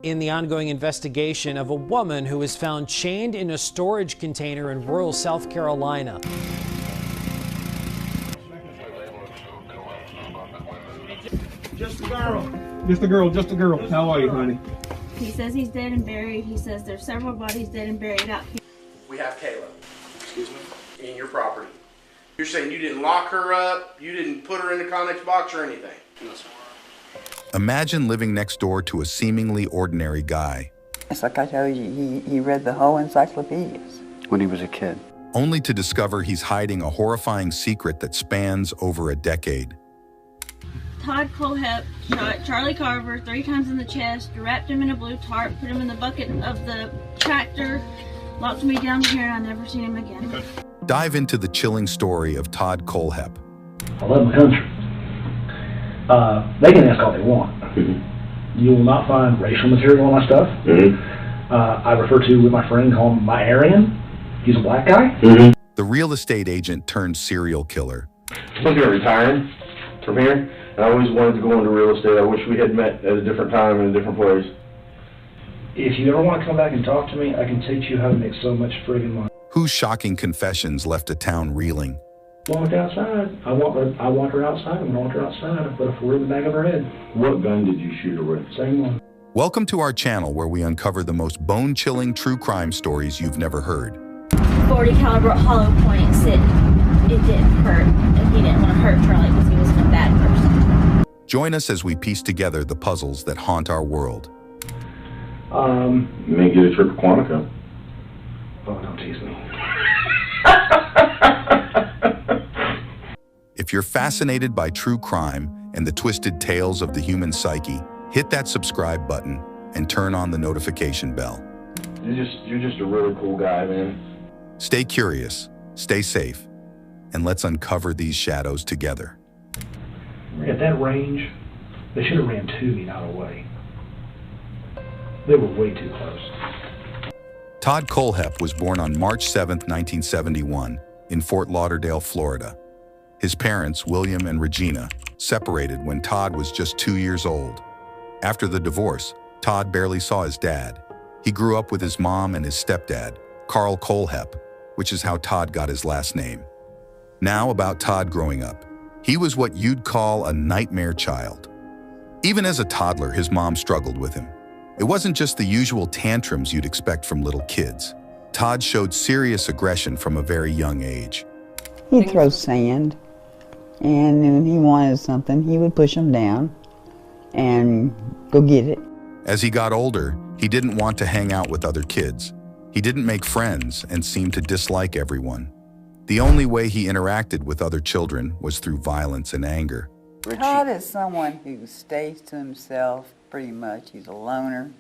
In the ongoing investigation of a woman who was found chained in a storage container in rural South Carolina. Just a girl. Just a girl, just a girl. How are you, honey? He says he's dead and buried. He says there's several bodies dead and buried out here. We have Kayla, excuse me, in your property. You're saying you didn't lock her up, you didn't put her in the Connex box or anything? No, sir. Imagine living next door to a seemingly ordinary guy. It's like I told you, he read the whole encyclopedias. When he was a kid. Only to discover he's hiding a horrifying secret that spans over a decade. Todd Kohlhepp shot Charlie Carver 3 times in the chest, wrapped him in a blue tarp, put him in the bucket of the tractor, locked me down here, and I never seen him again. Dive into the chilling story of Todd Kohlhepp. I love my country. They can ask all they want. You will not find racial material on my stuff. I refer to with my friend, call him my Aryan. He's a black guy. The real estate agent turned serial killer. I'm looking at retiring from here. I always wanted to go into real estate. I wish we had met at a different time in a different place. If you ever want to come back and talk to me, I can teach you how to make so much friggin' money. Whose shocking confessions left a town reeling. Walked outside. I want her outside. I want her outside. I put a 4 in the back of her head. What gun did you shoot her with? Same one. Welcome to our channel where we uncover the most bone-chilling true crime stories you've never heard. 40 caliber hollow point said it didn't hurt, and he didn't want to hurt Charlie because he wasn't a bad person. Join us as we piece together the puzzles that haunt our world. You may get a trip to Quantico. Oh, don't tease me. If you're fascinated by true crime and the twisted tales of the human psyche, hit that subscribe button and turn on the notification bell. You're just a really cool guy, man. Stay curious, stay safe, and let's uncover these shadows together. At that range, they should have ran to me, not away. They were way too close. Todd Kohlhepp was born on March 7, 1971, in Fort Lauderdale, Florida. His parents, William and Regina, separated when Todd was just 2 years old. After the divorce, Todd barely saw his dad. He grew up with his mom and his stepdad, Carl Kohlhepp, which is how Todd got his last name. Now about Todd growing up. He was what you'd call a nightmare child. Even as a toddler, his mom struggled with him. It wasn't just the usual tantrums you'd expect from little kids. Todd showed serious aggression from a very young age. He'd throw sand, and when he wanted something, he would push him down and go get it. As he got older, he didn't want to hang out with other kids. He didn't make friends and seemed to dislike everyone. The only way he interacted with other children was through violence and anger. Todd is someone who stays to himself pretty much. He's a loner.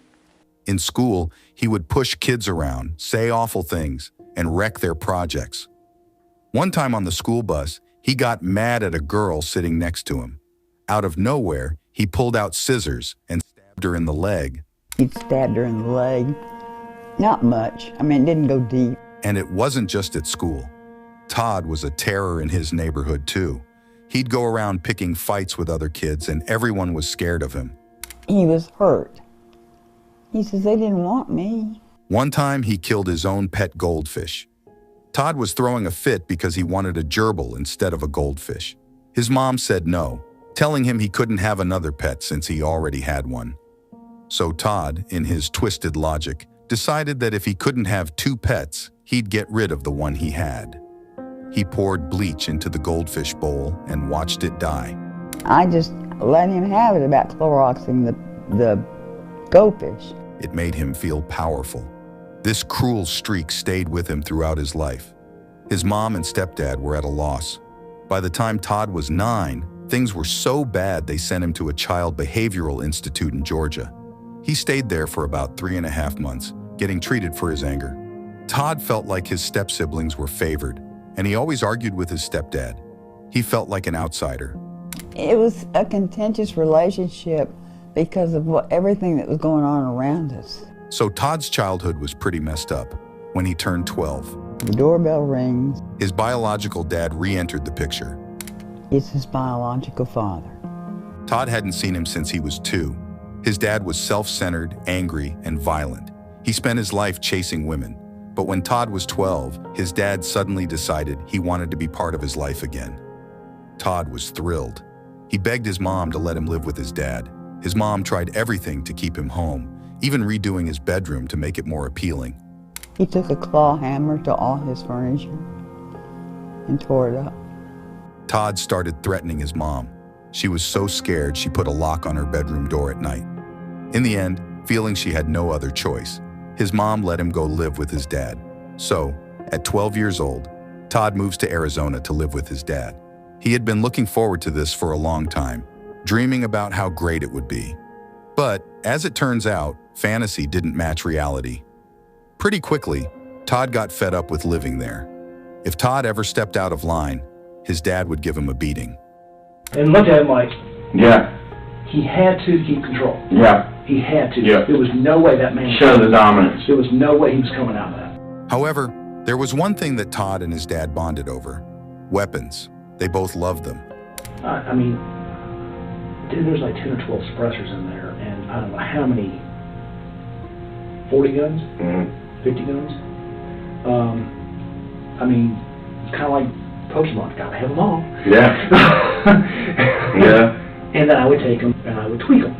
In school, he would push kids around, say awful things, and wreck their projects. One time on the school bus, he got mad at a girl sitting next to him. Out of nowhere, he pulled out scissors and stabbed her in the leg. He'd stabbed her in the leg. Not much. I mean, it didn't go deep. And it wasn't just at school. Todd was a terror in his neighborhood too. He'd go around picking fights with other kids and everyone was scared of him. He was hurt. He says, they didn't want me. One time he killed his own pet goldfish. Todd was throwing a fit because he wanted a gerbil instead of a goldfish. His mom said no, telling him he couldn't have another pet since he already had one. So Todd, in his twisted logic, decided that if he couldn't have 2 pets, he'd get rid of the one he had. He poured bleach into the goldfish bowl and watched it die. I just let him have it about Cloroxing the goldfish. It made him feel powerful. This cruel streak stayed with him throughout his life. His mom and stepdad were at a loss. By the time Todd was 9, things were so bad they sent him to a child behavioral institute in Georgia. He stayed there for about 3.5 months, getting treated for his anger. Todd felt like his step-siblings were favored, and he always argued with his stepdad. He felt like an outsider. It was a contentious relationship because of everything that was going on around us. So Todd's childhood was pretty messed up. When he turned 12, the doorbell rings. His biological dad re-entered the picture. It's his biological father. Todd hadn't seen him since he was 2. His dad was self-centered, angry, and violent. He spent his life chasing women. But when Todd was 12, his dad suddenly decided he wanted to be part of his life again. Todd was thrilled. He begged his mom to let him live with his dad. His mom tried everything to keep him home, even redoing his bedroom to make it more appealing. He took a claw hammer to all his furniture and tore it up. Todd started threatening his mom. She was so scared she put a lock on her bedroom door at night. In the end, feeling she had no other choice, his mom let him go live with his dad. So, at 12 years old, Todd moves to Arizona to live with his dad. He had been looking forward to this for a long time, dreaming about how great it would be. But, as it turns out, fantasy didn't match reality. Pretty quickly, Todd got fed up with living there. If Todd ever stepped out of line, his dad would give him a beating. And looked at him like, Yeah. he had to keep control. Yeah. He had to. Yeah. There was no way that man... Show the dominance. There was no way he was coming out of that. However, there was one thing that Todd and his dad bonded over: weapons. They both loved them. I mean, dude, there's like 10 or 12 suppressors in there, and I don't know how many, 40 guns? 50 guns? I mean, it's kind of like Pokemon, gotta have them all. Yeah. Yeah. And then I would take them and I would tweak them.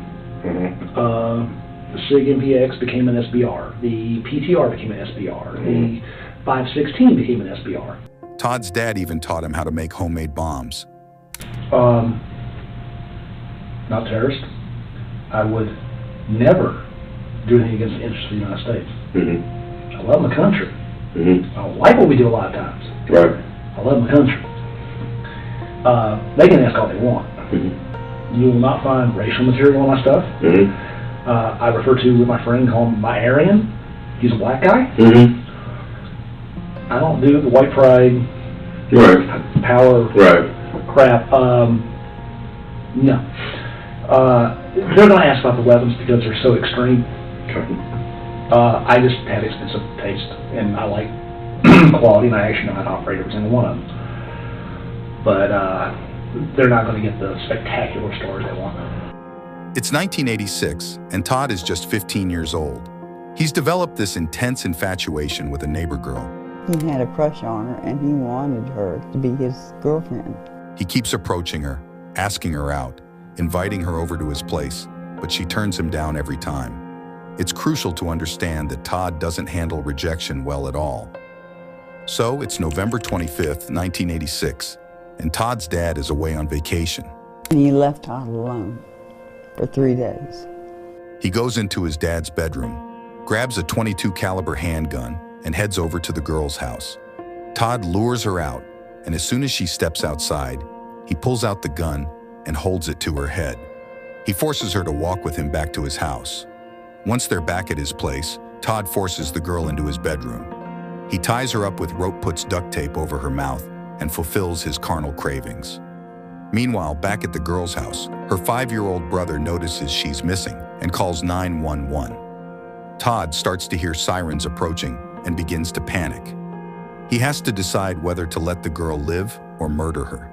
The SIG MPX became an SBR. The PTR became an SBR. The 516 became an SBR. Todd's dad even taught him how to make homemade bombs. Not terrorist. I would never do anything against the interests of the United States. I love my country. I don't like what we do a lot of times. Right. I love my country. They can ask all they want. You will not find racial material on my stuff. I refer to with my friend, call him my Aryan. He's a black guy. I don't do the white pride, power crap. No. They're going to ask about the weapons because they're so extreme. I just have expensive taste, and I like quality, and I actually know how to operate every single one of them. But they're not going to get the spectacular stories they want. It's 1986, and Todd is just 15 years old. He's developed this intense infatuation with a neighbor girl. He had a crush on her, and he wanted her to be his girlfriend. He keeps approaching her, asking her out, inviting her over to his place, but she turns him down every time. It's crucial to understand that Todd doesn't handle rejection well at all. So it's November 25th, 1986, and Todd's dad is away on vacation. And he left Todd alone for 3 days. He goes into his dad's bedroom, grabs a .22 caliber handgun, and heads over to the girl's house. Todd lures her out, and as soon as she steps outside, he pulls out the gun and holds it to her head. He forces her to walk with him back to his house. Once they're back at his place, Todd forces the girl into his bedroom. He ties her up with rope, puts duct tape over her mouth, and fulfills his carnal cravings. Meanwhile, back at the girl's house, her 5-year-old brother notices she's missing and calls 911. Todd starts to hear sirens approaching and begins to panic. He has to decide whether to let the girl live or murder her.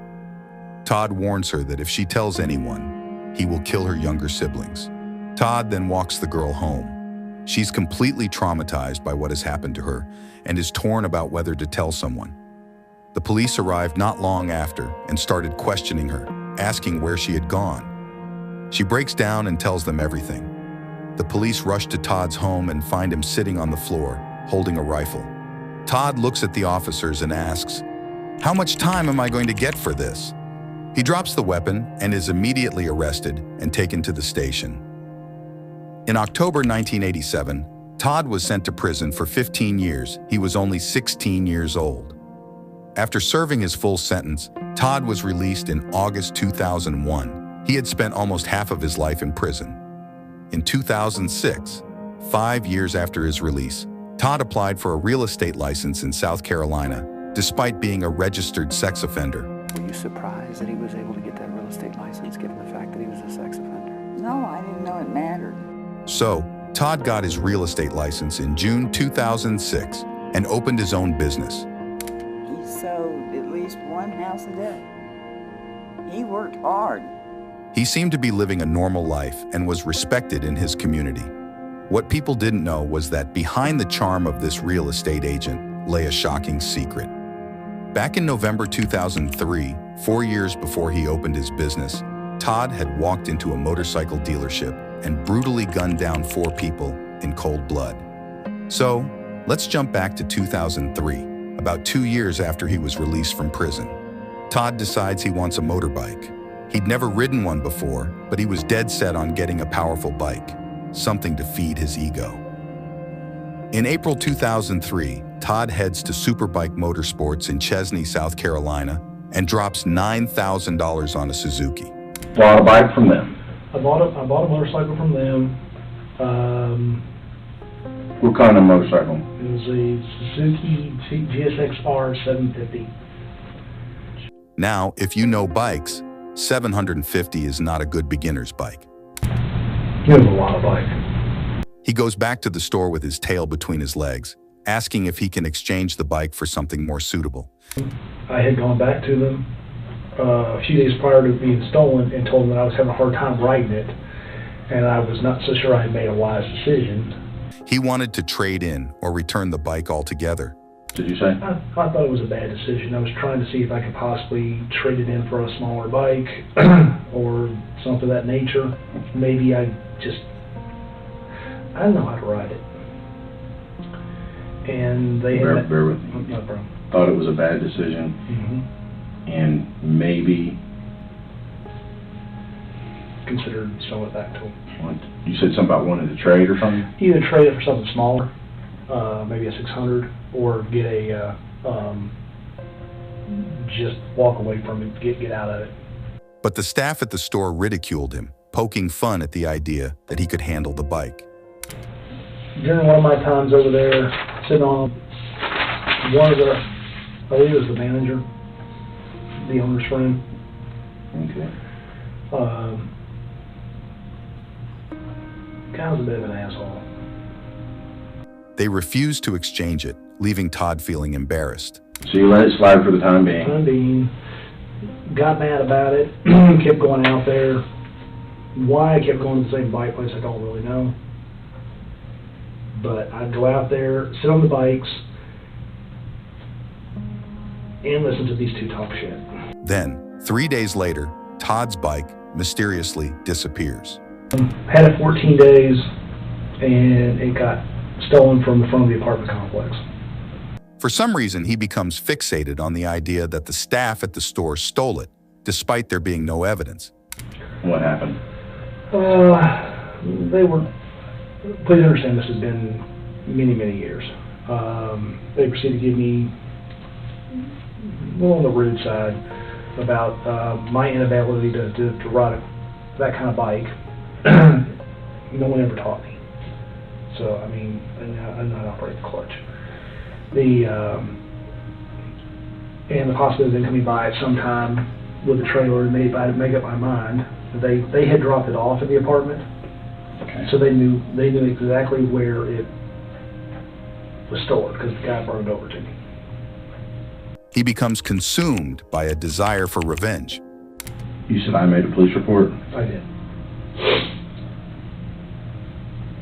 Todd warns her that if she tells anyone, he will kill her younger siblings. Todd then walks the girl home. She's completely traumatized by what has happened to her and is torn about whether to tell someone. The police arrived not long after and started questioning her, asking where she had gone. She breaks down and tells them everything. The police rush to Todd's home and find him sitting on the floor, holding a rifle. Todd looks at the officers and asks, "How much time am I going to get for this?" He drops the weapon and is immediately arrested and taken to the station. In October 1987, Todd was sent to prison for 15 years. He was only 16 years old. After serving his full sentence, Todd was released in August 2001. He had spent almost half of his life in prison. In 2006, 5 years after his release, Todd applied for a real estate license in South Carolina, despite being a registered sex offender. Were you surprised that he was able to get that real estate license, given the fact that he was a sex offender? No, I didn't know it mattered. So, Todd got his real estate license in June 2006 and opened his own business. He sold at least one house a day. He worked hard. He seemed to be living a normal life and was respected in his community. What people didn't know was that behind the charm of this real estate agent lay a shocking secret. Back in November 2003, 4 years before he opened his business, Todd had walked into a motorcycle dealership and brutally gunned down 4 people in cold blood. So, let's jump back to 2003, about 2 years after he was released from prison. Todd decides he wants a motorbike. He'd never ridden one before, but he was dead set on getting a powerful bike, something to feed his ego. In April 2003, Todd heads to Superbike Motorsports in Chesney, South Carolina, and drops $9,000 on a Suzuki. Bought a bike from them. I bought a motorcycle from them. What kind of motorcycle? It was a Suzuki GSX-R 750. Now, if you know bikes, 750 is not a good beginner's bike. It was a lot of bike. He goes back to the store with his tail between his legs, asking if he can exchange the bike for something more suitable. I had gone back to them a few days prior to being stolen and told them that I was having a hard time riding it, and I was not so sure I had made a wise decision. He wanted to trade in or return the bike altogether. Did you say? I thought it was a bad decision. I was trying to see if I could possibly trade it in for a smaller bike or something of that nature. Maybe I don't know how to ride it. And they bear with me. No problem. Thought it was a bad decision, and maybe considered selling it back to them. You said something about wanting to trade or something? Either trade it for something smaller, maybe a 600, or get a just walk away from it, get out of it. But the staff at the store ridiculed him, poking fun at the idea that he could handle the bike. During one of my times over there, sitting on one of the, I believe it was the manager, the owner's friend. Okay. Guy was a bit of an asshole. They refused to exchange it, leaving Todd feeling embarrassed. So you let it slide for the time being? Got mad about it, kept going out there. Why I kept going to the same bike place, I don't really know. But I'd go out there, sit on the bikes, and listen to these two talk shit. Then, 3 days later, Todd's bike mysteriously disappears. Had it 14 days, and it got stolen from the front of the apartment complex. For some reason, he becomes fixated on the idea that the staff at the store stole it, despite there being no evidence. What happened? Please understand this has been many, many years. They proceeded to give me, on the rude side, about my inability to ride that kind of bike. No one ever taught me. So, I mean, I know how to operate the clutch. And the possibility of them coming by at some time with a trailer and maybe I'd make up my mind. They had dropped it off at the apartment. Okay. So they knew exactly where it was stored because the guy brought it over to me. He becomes consumed by a desire for revenge. You said I made a police report? I did.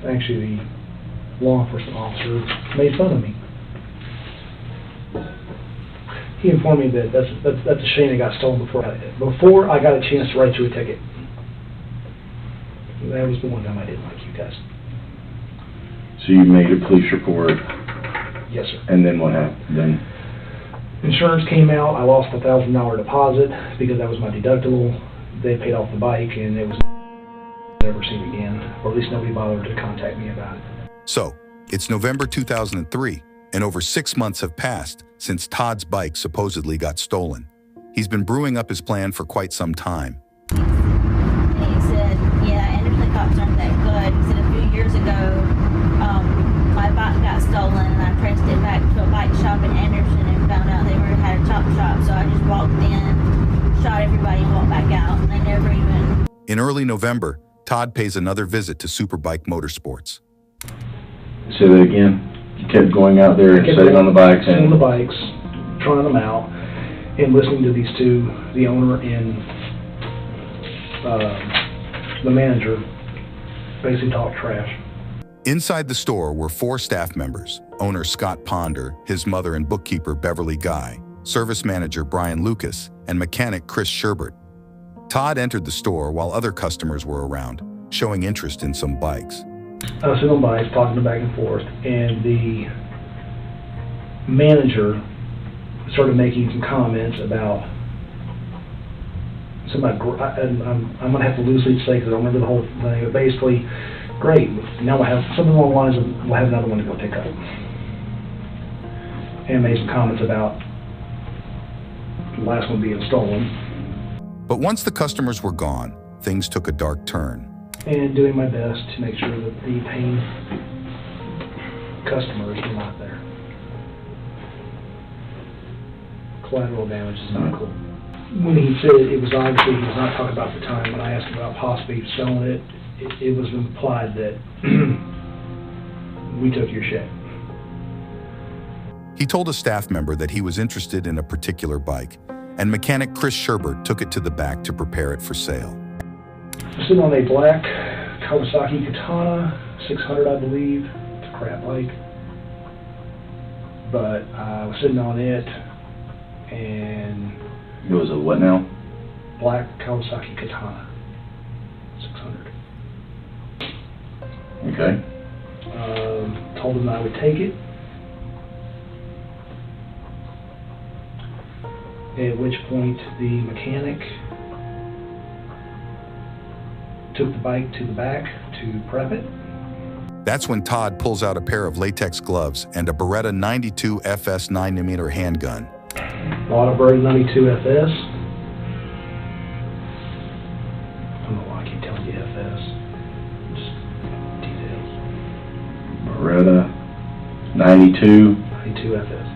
Actually, the law enforcement officer made fun of me. He informed me that that's a shame it got stolen before I got a chance to write you a ticket. That was the one time I didn't like you guys. So you made a police report? Yes, sir. And then what happened? Then insurance came out. I lost a $1,000 deposit because that was my deductible. They paid off the bike, and it was never seen again, or at least nobody bothered to contact me about it. So, it's November 2003, and over 6 months have passed since Todd's bike supposedly got stolen. He's been brewing up his plan for quite some time. And he said, yeah, Anderson cops aren't that good. He said a few years ago, my bike got stolen, and I traced it back to a bike shop in Anderson and found out they had a chop shop. So I just walked in, shot everybody, and walked back out. And they never even... In early November, Todd pays another visit to Superbike Motorsports. Say that again. You kept going out there and sitting on the bikes trying them out, and listening to these two, the owner and the manager basically talked trash. Inside the store were 4 staff members: owner Scott Ponder, his mother and bookkeeper Beverly Guy, service manager Brian Lucas, and mechanic Chris Sherbert. Todd entered the store while other customers were around, showing interest in some bikes. I was sitting on bikes, talking back and forth, and the manager started making some comments about somebody. I'm going to have to loosely say because I don't remember the whole thing, but basically, great. Now we'll have something along the lines of we'll have another one to go pick up, and made some comments about the last one being stolen. But once the customers were gone, things took a dark turn. And doing my best to make sure that the paying customers were not there. Collateral damage is not cool. When he said it was obviously, he was not talking about the time when I asked him about possibly selling it, it was implied that we took your shit. He told a staff member that he was interested in a particular bike, and mechanic Chris Sherbert took it to the back to prepare it for sale. Sitting on a black Kawasaki Katana, 600 I believe. It's a crap bike. But I was sitting on it, and... It was a what now? Black Kawasaki Katana, 600. Okay. Told him I would take it. At which point the mechanic took the bike to the back to prep it. That's when Todd pulls out a pair of latex gloves and a Beretta 92 FS 9mm handgun. Bought a Beretta 92 FS. I don't know why I keep telling you FS. Just details. Beretta 92 FS.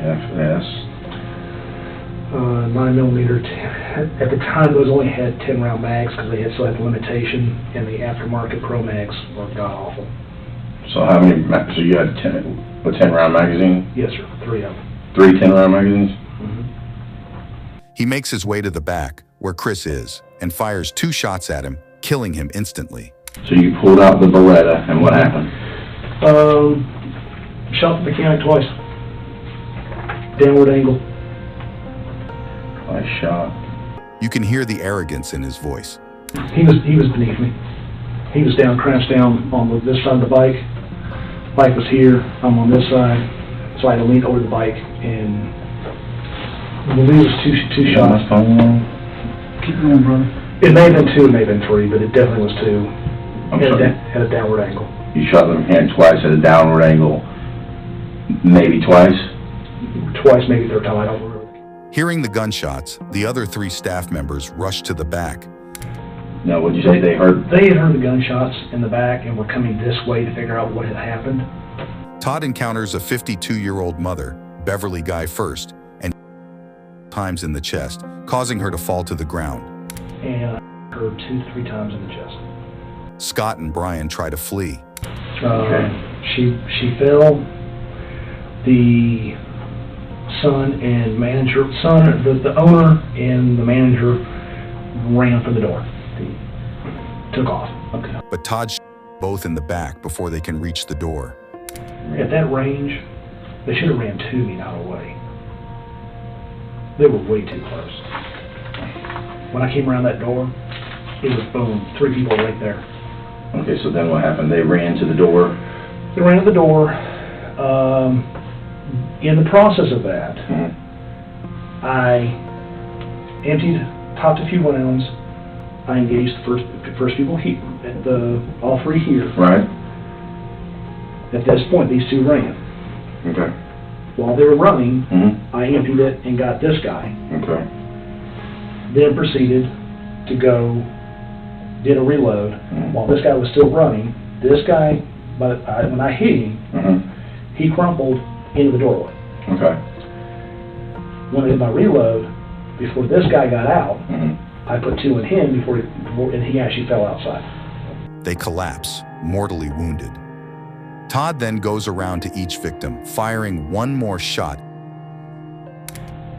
FS. 9mm. At the time, those only had 10-round mags because they still had the limitation, and the aftermarket Pro Mags were god-awful. So how many, so you had 10-round magazine? Yes, sir. 3 of them. 3 10-round magazines? Mm-hmm. He makes his way to the back, where Chris is, and fires 2 shots at him, killing him instantly. So you pulled out the Beretta, and what happened? Shot the mechanic twice. Downward angle. Nice shot. You can hear the arrogance in his voice. He was beneath me. He was down, crouched down on this side of the bike. Bike was here. I'm on this side, so I had to lean over the bike, and I believe it was two shots. Keep going, brother. It may have been 2, it may have been 3, but it definitely was 2. At a downward angle. You shot the mechanic twice at a downward angle. Maybe twice? Twice, maybe 3rd time. I don't remember. Hearing the gunshots, the other 3 staff members rushed to the back. No, what'd you say they heard? They had heard the gunshots in the back and were coming this way to figure out what had happened. Todd encounters a 52-year-old mother, Beverly Guy first, and times in the chest, causing her to fall to the ground. And I heard 2 to 3 times in the chest. Scott and Brian try to flee. She fell. The the owner and the manager ran for the door. Took off. Okay. But Todd both in the back before they can reach the door. At that range, they should have ran to me, not away. They were way too close. When I came around that door, it was boom, 3 people right there. Okay, so then what happened? They ran to the door? They ran to the door. In the process of that, I emptied, topped a few rounds. I engaged the first people here, all 3 here. Right. At this point, these 2 ran. Okay. While they were running, I emptied it and got this guy. Okay. Then proceeded to go, did a reload. While this guy was still running, this guy, when I hit him, he crumpled into the doorway. Okay. When I did my reload, before this guy got out, I put 2 in him and he actually fell outside. They collapse, mortally wounded. Todd then goes around to each victim, firing 1 more shot.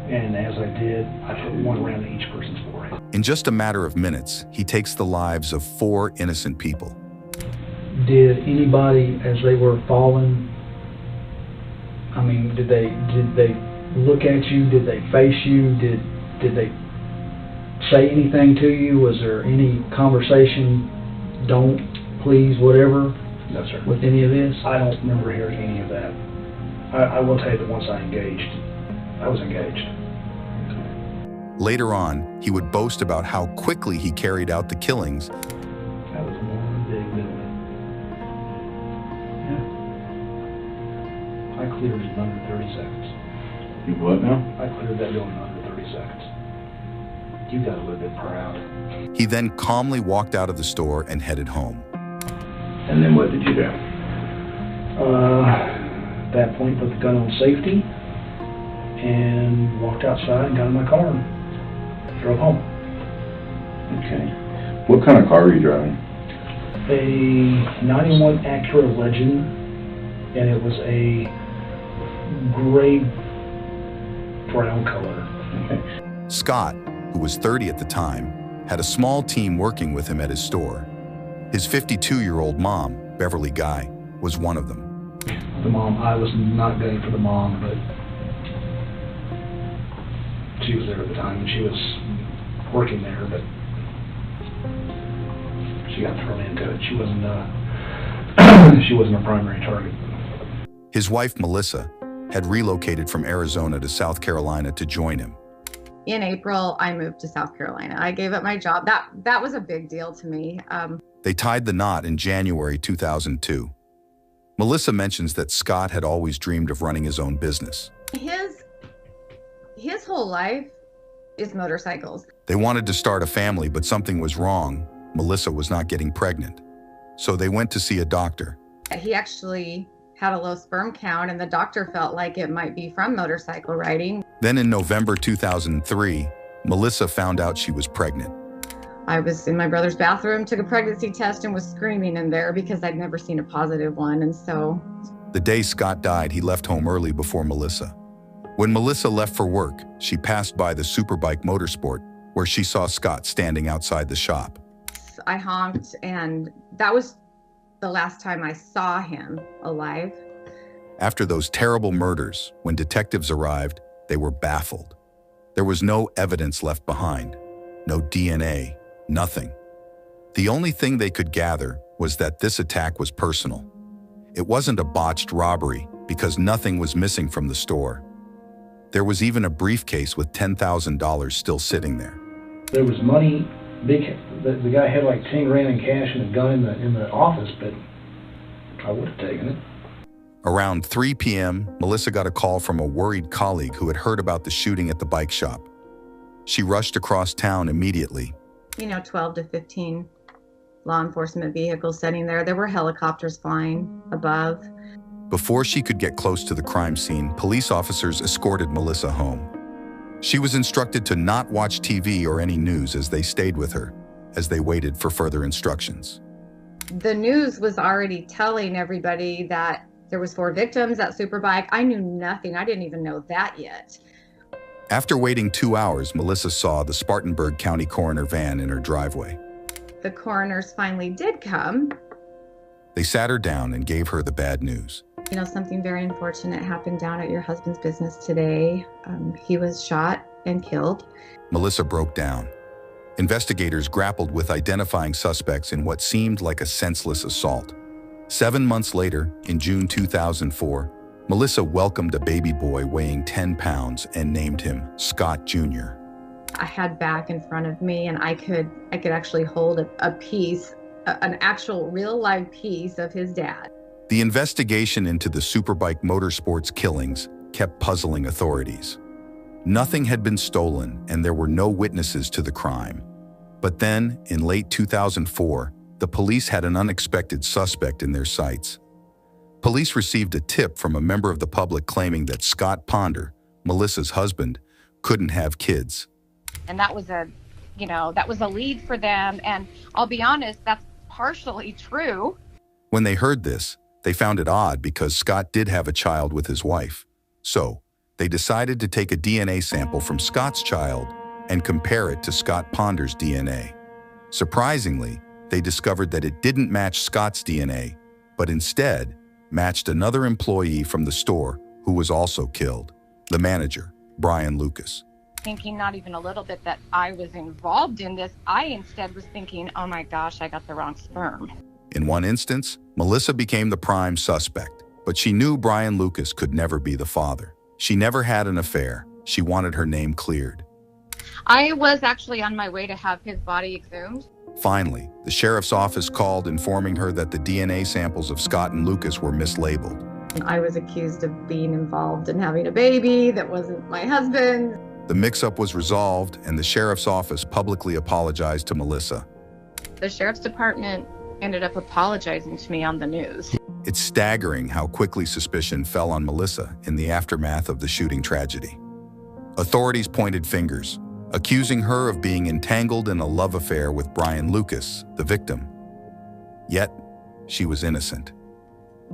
And as I did, I put one around each person's forehead. In just a matter of minutes, he takes the lives of 4 innocent people. Did anybody, as they were falling, I mean, did they look at you? Did they face you? Did they say anything to you? Was there any conversation, don't, please, whatever? No, sir. With any of this? I don't remember hearing any of that. I will tell you that once I was engaged. Later on, he would boast about how quickly he carried out the killings. That was one big building. Yeah. I cleared it in under 30 seconds. You what now? I cleared that building in under 30 seconds. You got a little bit proud. He then calmly walked out of the store and headed home. And then what did you do? At that point, put the gun on safety and walked outside and got in my car and drove home. Okay. What kind of car were you driving? A 91 Acura Legend, and it was a gray brown color. Okay. Scott, who was 30 at the time, had a small team working with him at his store. His 52-year-old mom, Beverly Guy, was one of them. The mom, I was not gunning for the mom, but she was there at the time, and she was working there, but she got thrown into it. She wasn't a primary target. His wife, Melissa, had relocated from Arizona to South Carolina to join him. In April, I moved to South Carolina. I gave up my job. That was a big deal to me. They tied the knot in January 2002. Melissa mentions that Scott had always dreamed of running his own business. His whole life is motorcycles. They wanted to start a family, but something was wrong. Melissa was not getting pregnant. So they went to see a doctor. He actually had a low sperm count, and the doctor felt like it might be from motorcycle riding. Then in November 2003, Melissa found out she was pregnant. I was in my brother's bathroom, took a pregnancy test, and was screaming in there because I'd never seen a positive one, and so... The day Scott died, he left home early before Melissa. When Melissa left for work, she passed by the Superbike Motorsport, where she saw Scott standing outside the shop. I honked, and that was the last time I saw him alive. After those terrible murders, when detectives arrived, they were baffled. There was no evidence left behind, no DNA, nothing. The only thing they could gather was that this attack was personal. It wasn't a botched robbery because nothing was missing from the store. There was even a briefcase with $10,000 still sitting there. There was money. The guy had like 10 grand in cash and a gun in the office, but I would have taken it. Around 3 p.m., Melissa got a call from a worried colleague who had heard about the shooting at the bike shop. She rushed across town immediately. 12 to 15 law enforcement vehicles sitting there. There were helicopters flying above. Before she could get close to the crime scene, police officers escorted Melissa home. She was instructed to not watch TV or any news as they stayed with her, as they waited for further instructions. The news was already telling everybody that there was 4 victims at Superbike. I knew nothing. I didn't even know that yet. After waiting 2 hours, Melissa saw the Spartanburg County coroner van in her driveway. The coroners finally did come. They sat her down and gave her the bad news. Something very unfortunate happened down at your husband's business today. He was shot and killed. Melissa broke down. Investigators grappled with identifying suspects in what seemed like a senseless assault. 7 months later, in June 2004, Melissa welcomed a baby boy weighing 10 pounds and named him Scott Jr. I had back in front of me, and I could actually hold a piece, an actual real live piece of his dad. The investigation into the Superbike Motorsports killings kept puzzling authorities. Nothing had been stolen, and there were no witnesses to the crime. But then, in late 2004, the police had an unexpected suspect in their sights. Police received a tip from a member of the public claiming that Scott Ponder, Melissa's husband, couldn't have kids. And that was a lead for them, and I'll be honest, that's partially true. When they heard this, they found it odd because Scott did have a child with his wife. So, They decided to take a DNA sample from Scott's child and compare it to Scott Ponder's DNA. Surprisingly, they discovered that it didn't match Scott's DNA, but instead matched another employee from the store who was also killed, the manager, Brian Lucas. Thinking not even a little bit that I was involved in this, I instead was thinking, oh my gosh, I got the wrong sperm. In one instance, Melissa became the prime suspect, but she knew Brian Lucas could never be the father. She never had an affair. She wanted her name cleared. I was actually on my way to have his body exhumed. Finally, the sheriff's office called informing her that the DNA samples of Scott and Lucas were mislabeled. I was accused of being involved in having a baby that wasn't my husband. The mix-up was resolved, and the sheriff's office publicly apologized to Melissa. The sheriff's department ended up apologizing to me on the news. It's staggering how quickly suspicion fell on Melissa in the aftermath of the shooting tragedy. Authorities pointed fingers, accusing her of being entangled in a love affair with Brian Lucas, the victim. Yet, she was innocent.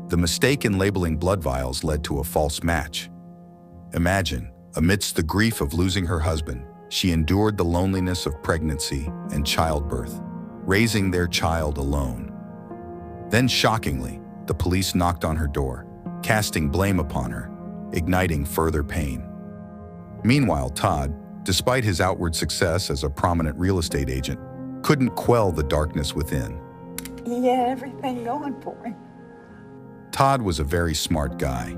The mistake in labeling blood vials led to a false match. Imagine, amidst the grief of losing her husband, she endured the loneliness of pregnancy and childbirth, raising their child alone. Then, shockingly, the police knocked on her door, casting blame upon her, igniting further pain. Meanwhile, Todd, despite his outward success as a prominent real estate agent, couldn't quell the darkness within. He had everything going for him. Todd was a very smart guy.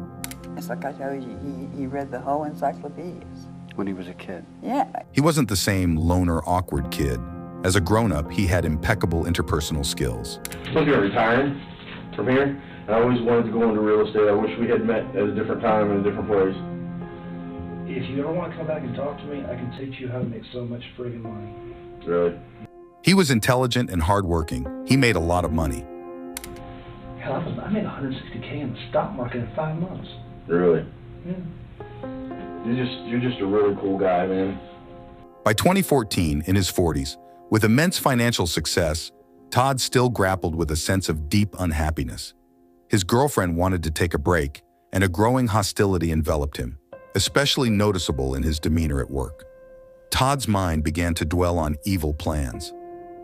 It's like I told you, he read the whole encyclopedias. When he was a kid? Yeah. He wasn't the same loner, awkward kid. As a grown-up, he had impeccable interpersonal skills. Look at retiring from here. I always wanted to go into real estate. I wish we had met at a different time in a different place. If you ever want to come back and talk to me, I can teach you how to make so much friggin' money. Really? He was intelligent and hardworking. He made a lot of money. Hell, I made $160K in the stock market in 5 months. Really? Yeah. You're just a really cool guy, man. By 2014, in his 40s, with immense financial success, Todd still grappled with a sense of deep unhappiness. His girlfriend wanted to take a break, and a growing hostility enveloped him, especially noticeable in his demeanor at work. Todd's mind began to dwell on evil plans.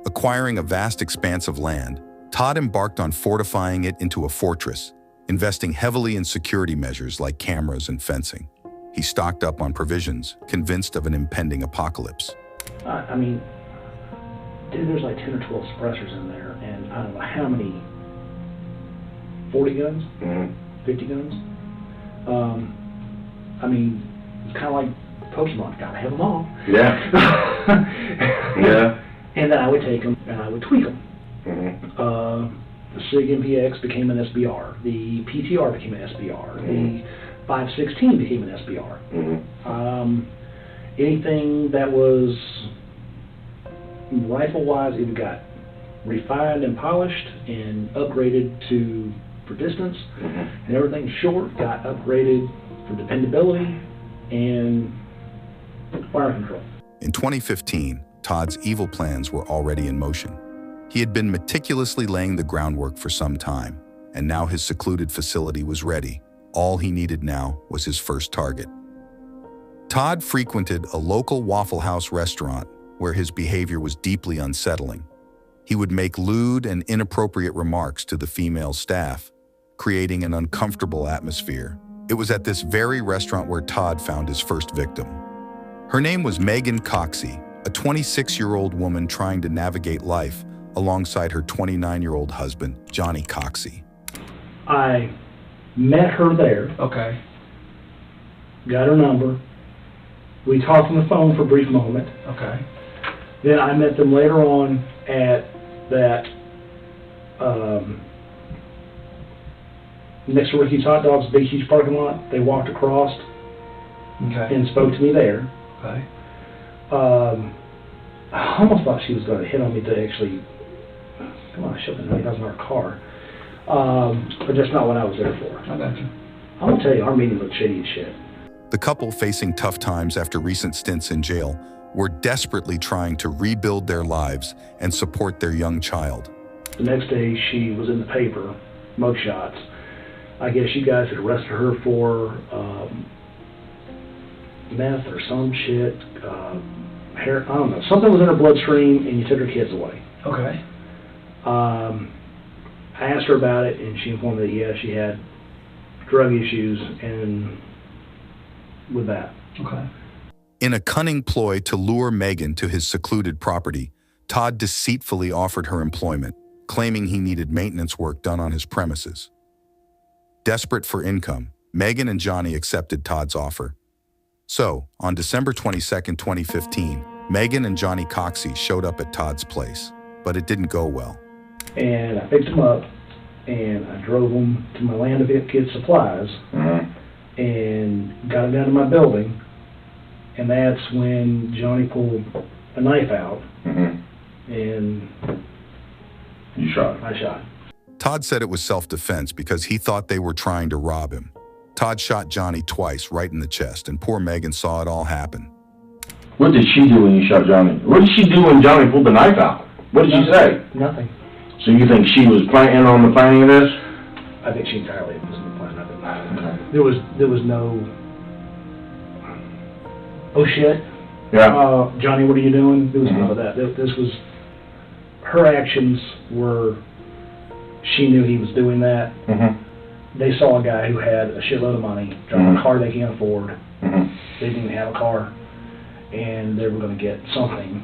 Acquiring a vast expanse of land, Todd embarked on fortifying it into a fortress, investing heavily in security measures like cameras and fencing. He stocked up on provisions, convinced of an impending apocalypse. I mean, dude, there's like 10 or 12 suppressors in there, and I don't know how many, 40 guns? 50 guns? I mean, it's kind of like Pokemon, gotta have them all. Yeah. Yeah. And then I would take them and I would tweak them. The SIG MPX became an SBR. The PTR became an SBR. The 516 became an SBR. Anything that was rifle-wise, it got refined and polished and upgraded for distance, and everything short got upgraded for dependability and fire control. In 2015, Todd's evil plans were already in motion. He had been meticulously laying the groundwork for some time, and now his secluded facility was ready. All he needed now was his first target. Todd frequented a local Waffle House restaurant where his behavior was deeply unsettling. He would make lewd and inappropriate remarks to the female staff, creating an uncomfortable atmosphere. It was at this very restaurant where Todd found his first victim. Her name was Megan Coxey, a 26-year-old woman trying to navigate life alongside her 29-year-old husband, Johnny Coxey. I met her there. Okay. Got her number. We talked on the phone for a brief moment. Okay. Then I met them later on at that next to Ricky's Hot Dogs, big huge parking lot. They walked across and spoke to me there. Okay. I almost thought she was going to hit on me to actually, come on, I should have known that was in our car. But that's not what I was there for. I got you. I'm going to tell you, our meeting looked shady as shit. The couple, facing tough times after recent stints in jail, were desperately trying to rebuild their lives and support their young child. The next day, she was in the paper, mugshots. I guess you guys had arrested her for meth or some shit, hair, I don't know. Something was in her bloodstream, and you took her kids away. Okay. I asked her about it, and she informed me that, yeah, she had drug issues and with that. Okay. In a cunning ploy to lure Megan to his secluded property, Todd deceitfully offered her employment, claiming he needed maintenance work done on his premises. Desperate for income, Megan and Johnny accepted Todd's offer. So, on December 22, 2015, Megan and Johnny Coxey showed up at Todd's place, but it didn't go well. And I picked them up, and I drove them to my Land of Kids Supplies, and got them down to my building, and that's when Johnny pulled a knife out, and you shot. I shot. Todd said it was self-defense because he thought they were trying to rob him. Todd shot Johnny twice right in the chest, and poor Megan saw it all happen. What did she do when you shot Johnny? What did she do when Johnny pulled the knife out? What did she say? Nothing. So you think she was planning on the planning of this? I think she entirely was in the plan of it. Okay. There was no, oh shit, yeah. Johnny, what are you doing? There was none of that. This was, her actions were, she knew he was doing that. They saw a guy who had a shitload of money, driving a car they can't afford. They didn't even have a car, and they were going to get something.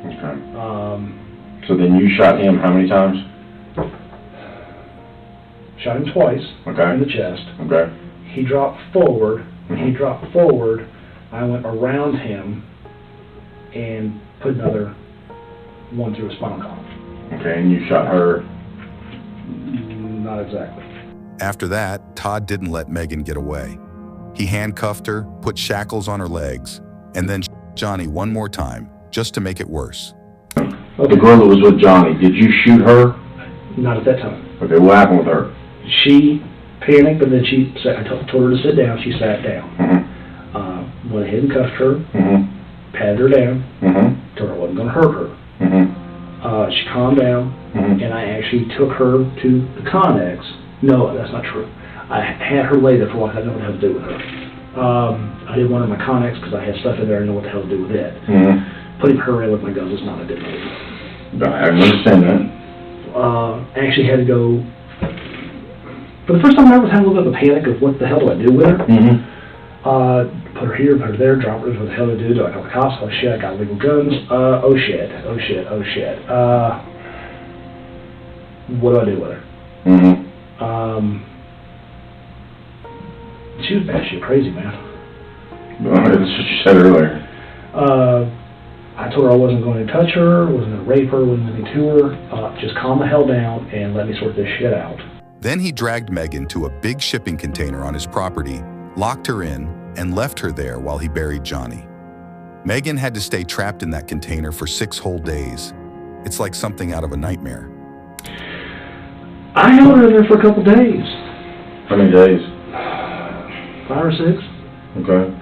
Okay. So then you shot him how many times? Shot him twice in the chest. Okay. He dropped forward. When he dropped forward, I went around him and put another one through his spinal column. Okay, and you shot her? Not exactly. After that, Todd didn't let Megan get away. He handcuffed her, put shackles on her legs, and then shot Johnny one more time, just to make it worse. The girl that was with Johnny, did you shoot her? Not at that time. Okay, what happened with her? She panicked, but then she sat, I told her to sit down. She sat down. Went ahead and cuffed her, patted her down, told her I wasn't going to hurt her. She calmed down, and I actually took her to the Connex. No, that's not true. I had her lay there for a while. I didn't know what the hell to do with her. I didn't want her in my Connex because I had stuff in there. I didn't know what the hell to do with it. Putting her in with my guns is not a good move. I understand that. I actually had to go. For the first time I was having a little bit of a panic of what the hell do I do with her. Put her here, put her there, drop her. What the hell do I do? Do I call the cops? Oh shit, I got illegal guns. Oh shit, oh shit, oh shit. What do I do with her? She was batshit crazy, man. Well, that's what you said earlier. I told her I wasn't going to touch her, wasn't going to rape her, wasn't going to do her. Just calm the hell down and let me sort this shit out. Then he dragged Megan to a big shipping container on his property, locked her in, and left her there while he buried Johnny. Megan had to stay trapped in that container for 6 whole days. It's like something out of a nightmare. I held her in there for a couple days. How many days? 5 or 6. Okay.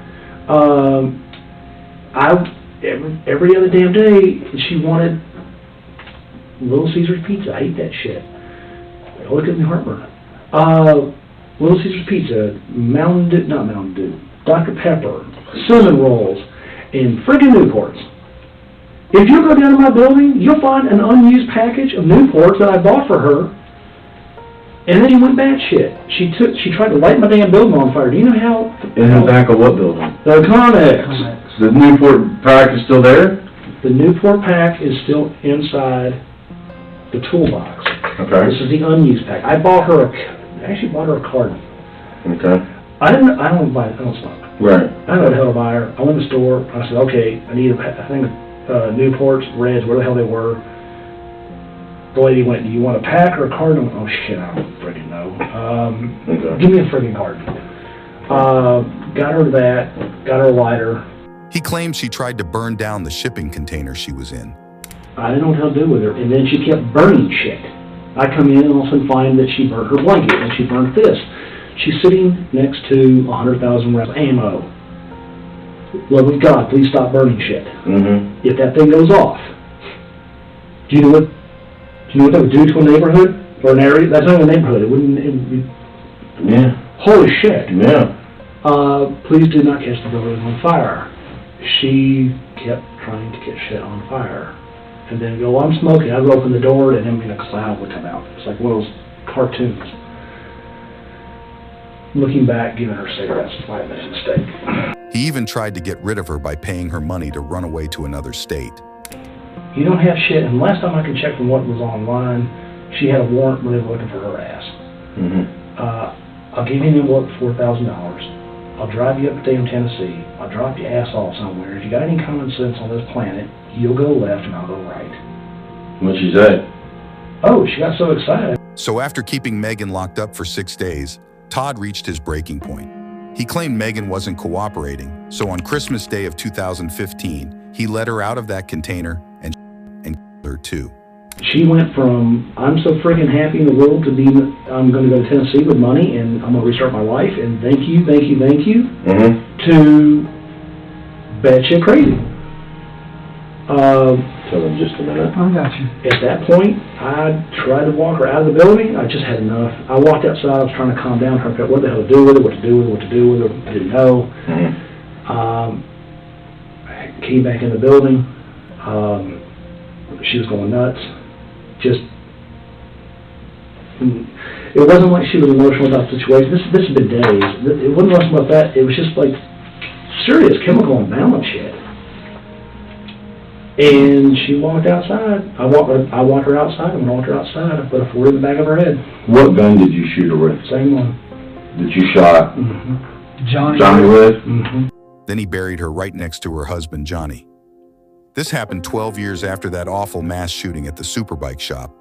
Every other damn day, she wanted Little Caesar's Pizza. I hate that shit. Oh, it gives me heartburn. Little Caesar's Pizza, not Mountain Dew, Dr. Pepper, cinnamon rolls, and friggin' Newports. If you go down to my building, you'll find an unused package of Newports that I bought for her. And then he went batshit. She tried to light my damn building on fire. Do you know how? In the back of what building? The Connex. The Newport pack is still there? The Newport pack is still inside the toolbox. Okay. This is the unused pack. I actually bought her a carton. Okay. I don't smoke. Right. I don't know the hell to buy her. I went to the store. I said, okay, I need a thing of Newports, Reds, where the hell they were. The lady went, do you want a pack or a carton? I went, oh shit, I don't friggin' know. Give me a friggin' carton. Got her that, got her a lighter. He claimed she tried to burn down the shipping container she was in. I didn't know what to do with her, and then she kept burning shit. I come in and all of a sudden find that she burnt her blanket, and she burnt this. She's sitting next to 100,000 rounds of ammo. Love of God, please stop burning shit. If that thing goes off, do you know what that would do to a neighborhood or an area? That's not a neighborhood. It wouldn't. Yeah. Holy shit. Yeah. Please do not catch the building on fire. She kept trying to catch shit on fire. And then go, I'm smoking. I'd open the door and then a cloud would come out. It's like one of those cartoons. Looking back, giving her cigarettes might have been a mistake. He even tried to get rid of her by paying her money to run away to another state. You don't have shit, and last time I can check from what was online, she had a warrant where they were looking for her ass. I'll give you an envelope for $4,000. I'll drive you up to damn Tennessee. I'll drop your ass off somewhere. If you got any common sense on this planet, you'll go left and I'll go right. What'd she say? Oh, she got so excited. So after keeping Megan locked up for 6 days, Todd reached his breaking point. He claimed Megan wasn't cooperating, so on Christmas Day of 2015, he let her out of that container and killed her too. She went from, I'm so freaking happy in the world to be, I'm going to go to Tennessee with money and I'm going to restart my life and thank you, to batshit crazy. Tell them just a minute. I got you. At that point, I tried to walk her out of the building. I just had enough. I walked outside. I was trying to calm down, trying to figure out what the hell to do with it, what to do with it. I didn't know. I came back in the building. She was going nuts. Just, it wasn't like she was emotional about the situation. This had been days. It wasn't much about that. It was just like serious chemical imbalance shit. And she walked outside. I walked her outside, and when I walked her outside, I put a 40 in the back of her head. What gun did you shoot her with? Same one. That you shot Johnny with? Then he buried her right next to her husband, Johnny. This happened 12 years after that awful mass shooting at the Superbike shop.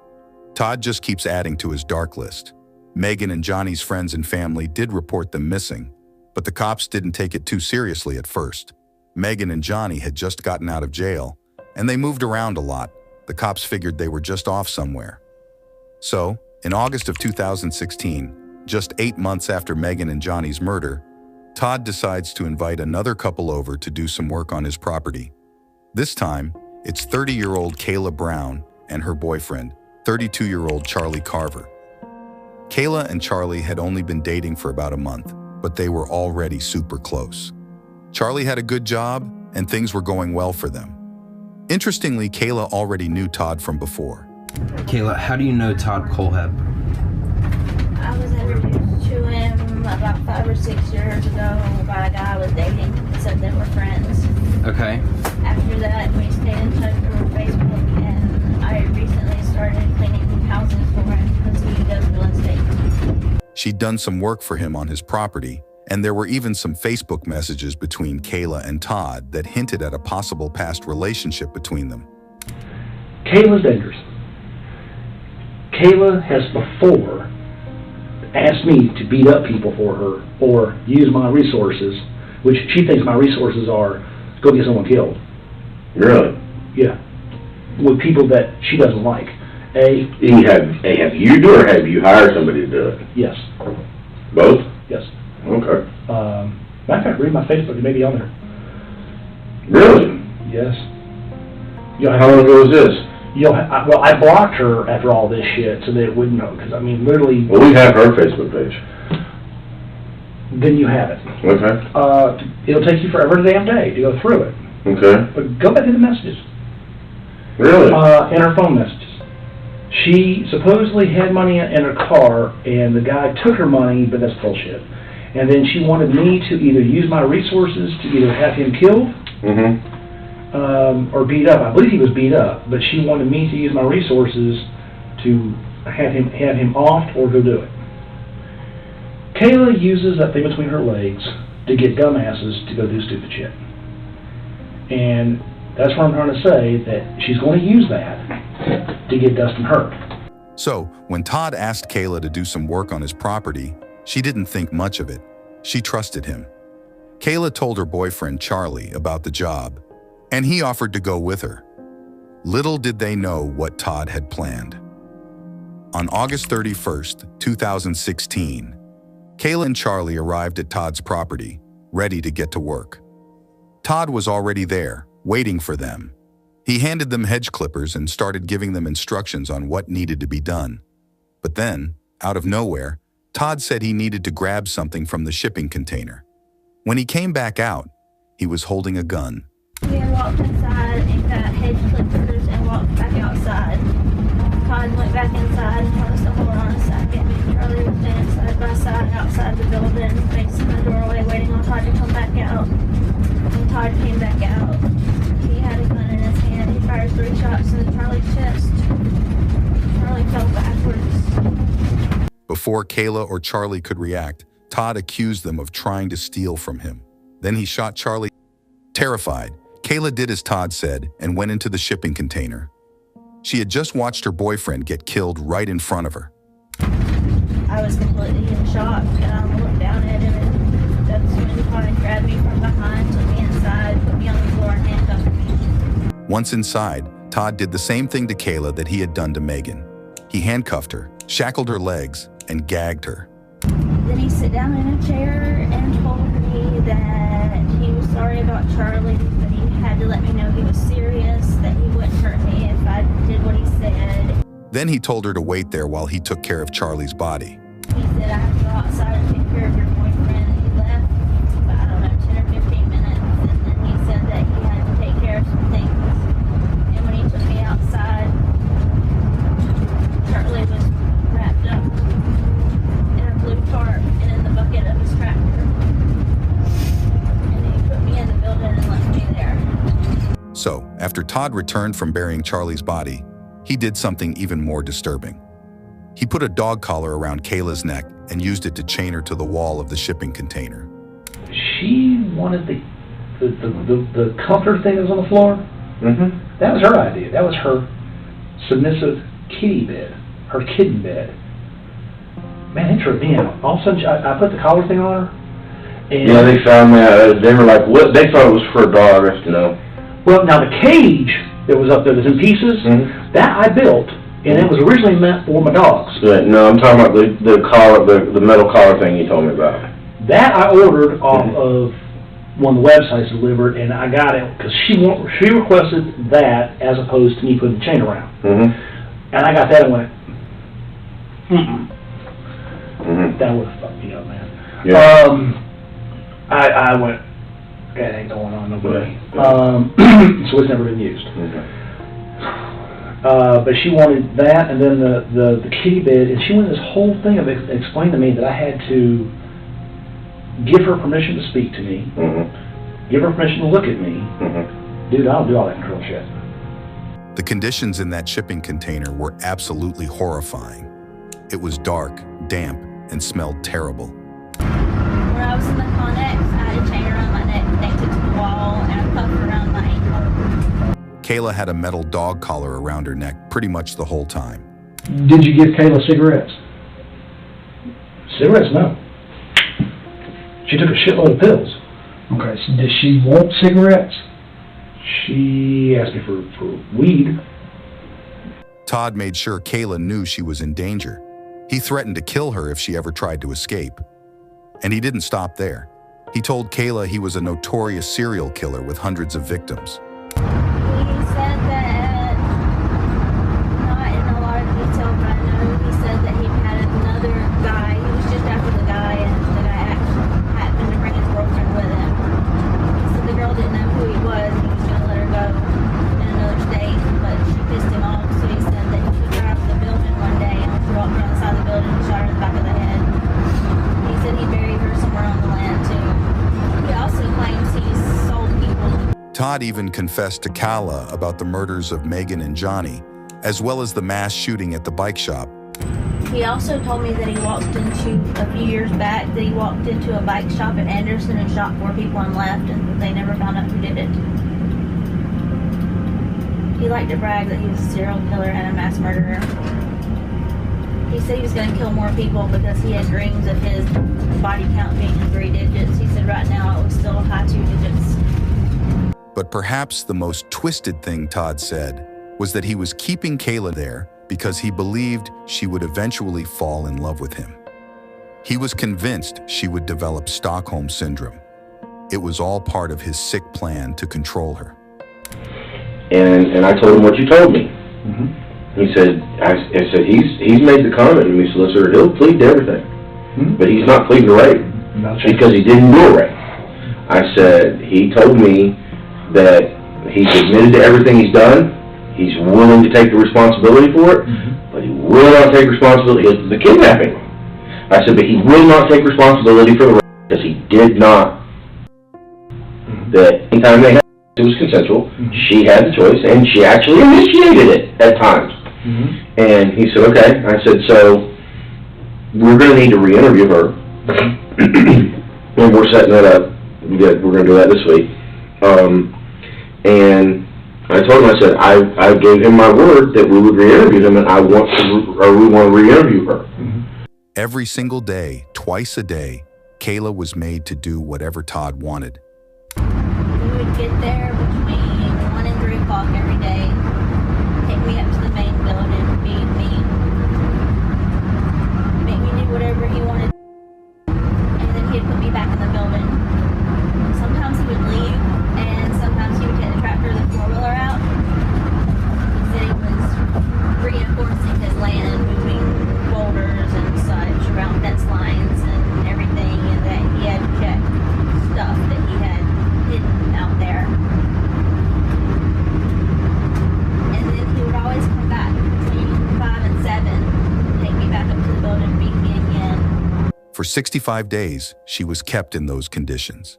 Todd just keeps adding to his dark list. Megan and Johnny's friends and family did report them missing, but the cops didn't take it too seriously at first. Megan and Johnny had just gotten out of jail, and they moved around a lot. The cops figured they were just off somewhere. So, in August of 2016, just 8 months after Megan and Johnny's murder, Todd decides to invite another couple over to do some work on his property. This time, it's 30-year-old Kayla Brown and her boyfriend, 32-year-old Charlie Carver. Kayla and Charlie had only been dating for about a month, but they were already super close. Charlie had a good job, and things were going well for them. Interestingly, Kayla already knew Todd from before. Kayla, how do you know Todd Kohlhepp? I was introduced to him about 5 or 6 years ago by a guy I was dating. He said they were friends. Okay. After that, we stayed in touch through Facebook, and I recently started cleaning houses for him because he does real estate. She'd done some work for him on his property, and there were even some Facebook messages between Kayla and Todd that hinted at a possible past relationship between them. Kayla's dangerous. Kayla has before asked me to beat up people for her or use my resources, which she thinks my resources are go get someone killed. Really? Yeah. With people that she doesn't like. Have you do or have you hired somebody to do it? Yes. Both? Yes. Okay. Matter of fact, read my Facebook, it may be on there. Really? Yes. How long ago was this? Well, I blocked her after all this shit so that it wouldn't know, because I mean, literally... Well, we have her Facebook page. Then you have it. Okay. It'll take you forever the damn day to go through it. Okay. But go back to the messages. Really? In her phone messages. She supposedly had money in her car, and the guy took her money, but that's bullshit. And then she wanted me to either use my resources to either have him killed, or beat up. I believe he was beat up, but she wanted me to use my resources to have him off or go do it. Kayla uses that thing between her legs to get dumbasses to go do stupid shit. And that's what I'm trying to say, that she's going to use that to get Dustin hurt. So, when Todd asked Kayla to do some work on his property, she didn't think much of it. She trusted him. Kayla told her boyfriend Charlie about the job, and he offered to go with her. Little did they know what Todd had planned. On August 31st, 2016, Kayla and Charlie arrived at Todd's property, ready to get to work. Todd was already there, waiting for them. He handed them hedge clippers and started giving them instructions on what needed to be done. But then, out of nowhere, Todd said he needed to grab something from the shipping container. When he came back out, he was holding a gun. We had walked inside and got hedge clippers and walked back outside. Todd went back inside and told us to hold on a second. Me and Charlie were standing side by side outside the building, facing the doorway, waiting on Todd to come back out. When Todd came back out, he had a gun in his hand. He fired 3 shots into Charlie's chest. Charlie fell backwards. Before Kayla or Charlie could react, Todd accused them of trying to steal from him. Then he shot Charlie. Terrified, Kayla did as Todd said and went into the shipping container. She had just watched her boyfriend get killed right in front of her. I was completely in shock, and I looked down at him, and that's when Todd grabbed me from behind, took me inside, put me on the floor, and handcuffed me. Once inside, Todd did the same thing to Kayla that he had done to Megan. He handcuffed her, shackled her legs, and gagged her. Then he sat down in a chair and told me that he was sorry about Charlie, but he had to let me know he was serious, that he wouldn't hurt me if I did what he said. Then he told her to wait there while he took care of Charlie's body. He said, I have to go outside and take care of your boyfriend. He left for, I don't know, 10 or 15 minutes, and then he said that he had to take care of some things. And when he took me outside, Charlie was wrapped up in a blue tarp and in the bucket of his tractor. And he put me in the building and left me there. So, after Todd returned from burying Charlie's body, he did something even more disturbing. He put a dog collar around Kayla's neck and used it to chain her to the wall of the shipping container. She wanted the comforter thing that was on the floor. Mm-hmm. That was her idea. That was her submissive kitty bed, her kitten bed. Man, it tripped me out. All of a sudden, I put the collar thing on her. And yeah, they found that. They were like, what? They thought it was for a dog, you know. Well, now the cage that was up there that's in pieces, that I built, and it was originally meant for my dogs. Yeah, no, I'm talking about the collar, the metal collar thing you told me about. That I ordered off of one of the websites delivered, and I got it because she requested that as opposed to me putting the chain around. And I got that and went, that would have fucked me up, man. Yeah. I went, that ain't going on, no way. So it's never been used. But she wanted that, and then the kitty bed, and she wanted this whole thing of explaining to me that I had to give her permission to speak to me, give her permission to look at me. Dude, I don't do all that control shit. The conditions in that shipping container were absolutely horrifying. It was dark, damp, and smelled terrible. When I was in the Connex, I had a chain around my neck connected to the wall and a cuff around my ankle. Kayla had a metal dog collar around her neck pretty much the whole time. Did you give Kayla cigarettes? Cigarettes, no. She took a shitload of pills. Okay, so did she want cigarettes? She asked me for weed. Todd made sure Kayla knew she was in danger. He threatened to kill her if she ever tried to escape. And he didn't stop there. He told Kayla he was a notorious serial killer with hundreds of victims. He said that, not in a lot of detail, but I know he said that he had another guy. He was just after the guy, and the guy actually happened to bring his girlfriend with him. He said the girl didn't know who he was. He was going to let her go in another state, but she pissed him off, so he said that he took her out of the building one day, and when she walked around the side of the building, he shot her in the back of the head. He said he buried her somewhere on the land, too. He also claims he's sold people. Todd even confessed to Kayla about the murders of Megan and Johnny, as well as the mass shooting at the bike shop. He also told me that he walked into, a few years back, that he walked into a bike shop in Anderson and shot 4 people and left, and they never found out who did it. He liked to brag that he was a serial killer and a mass murderer. He said he was going to kill more people because he had dreams of his body count being in 3 digits. He said right now it was still high 2 digits. But perhaps the most twisted thing Todd said was that he was keeping Kayla there because he believed she would eventually fall in love with him. He was convinced she would develop Stockholm Syndrome. It was all part of his sick plan to control her. And I told him what you told me. He said, I said, he's made the comment to me, solicitor, he'll plead to everything. But he's not pleading to rape because he didn't do a rape. I said, he told me that he's admitted to everything he's done. He's willing to take the responsibility for it, but he will not take responsibility for the kidnapping. I said, but he will not take responsibility for the rest because he did not. That anytime they had it was consensual. She had the choice, and she actually initiated it at times. And he said, okay. I said, so we're going to need to re-interview her. And we're setting that up. We're going to do that this week. And I told him, I said, I gave him my word that we would re-interview him, and we want to re-interview her. Every single day, twice a day, Kayla was made to do whatever Todd wanted. We would get there between 1 and 3 o'clock every day, take me up to the main building, feed me, make me do whatever he wanted, and then he'd put me back in the building. Sometimes he would leave, and sometimes he would take the tractor or the four-wheeler out. He said he was reinforcing his land, moving boulders and such around fence lines and everything, and that he had to check stuff that he had hidden out there. And then he would always come back between 5 and 7, take me back up to the building, beat me again. For 65 days, she was kept in those conditions.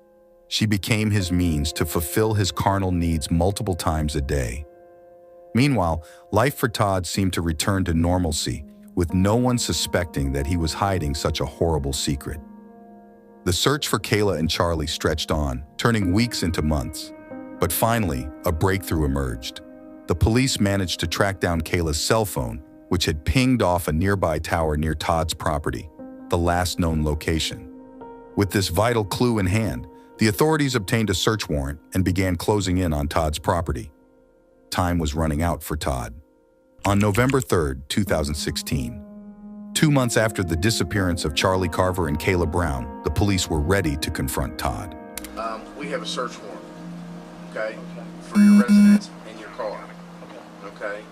She became his means to fulfill his carnal needs multiple times a day. Meanwhile, life for Todd seemed to return to normalcy, with no one suspecting that he was hiding such a horrible secret. The search for Kayla and Charlie stretched on, turning weeks into months. But finally, a breakthrough emerged. The police managed to track down Kayla's cell phone, which had pinged off a nearby tower near Todd's property, the last known location. With this vital clue in hand, the authorities obtained a search warrant and began closing in on Todd's property. Time was running out for Todd. On November 3rd, 2016, 2 months after the disappearance of Charlie Carver and Kayla Brown, the police were ready to confront Todd. We have a search warrant, okay, for your residence and your car, okay?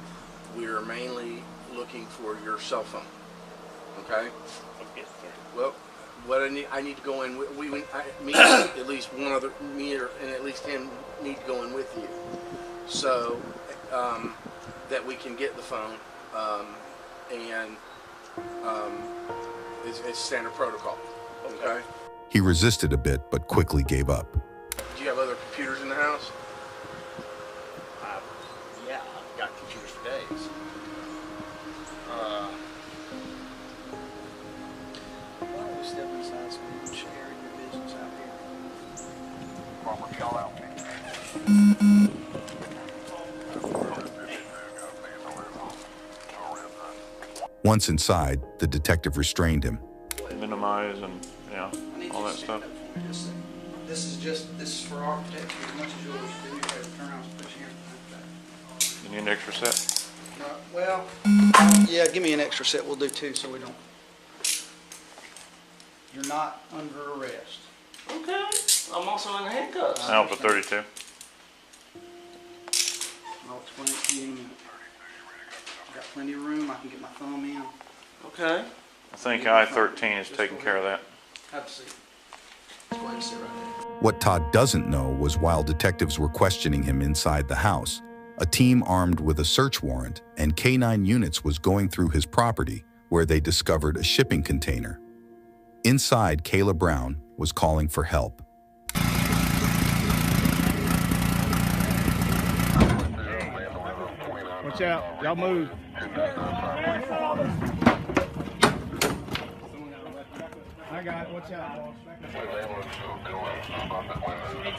We are mainly looking for your cell phone, okay? Well, what I need to go in with, at least one other, me and at least him need to go in with you, so that we can get the phone, and it's standard protocol, okay? He resisted a bit, but quickly gave up. Do you have other computers in the house? Yeah, I've got computers for days. Why don't we step inside so we can share your business out here? Farmer, y'all out. Once inside, the detective restrained him. Minimize and, all that stuff. This is for our protection as much as yours. Then you have to turn around and push here. You need an extra set? Well, yeah, give me an extra set. We'll do 2 so we don't. You're not under arrest. Okay. I'm also in handcuffs. Alpha 32. I'll explain it to you in a minute. I've got plenty of room. I can get my thumb in. Okay. I think I-13 is taking care of that. Have a seat. Let's go ahead and sit right there. What Todd doesn't know was while detectives were questioning him inside the house, a team armed with a search warrant and K-9 units was going through his property where they discovered a shipping container. Inside, Kayla Brown was calling for help. Watch out. Y'all move. I got it. Watch out, boss. Hey,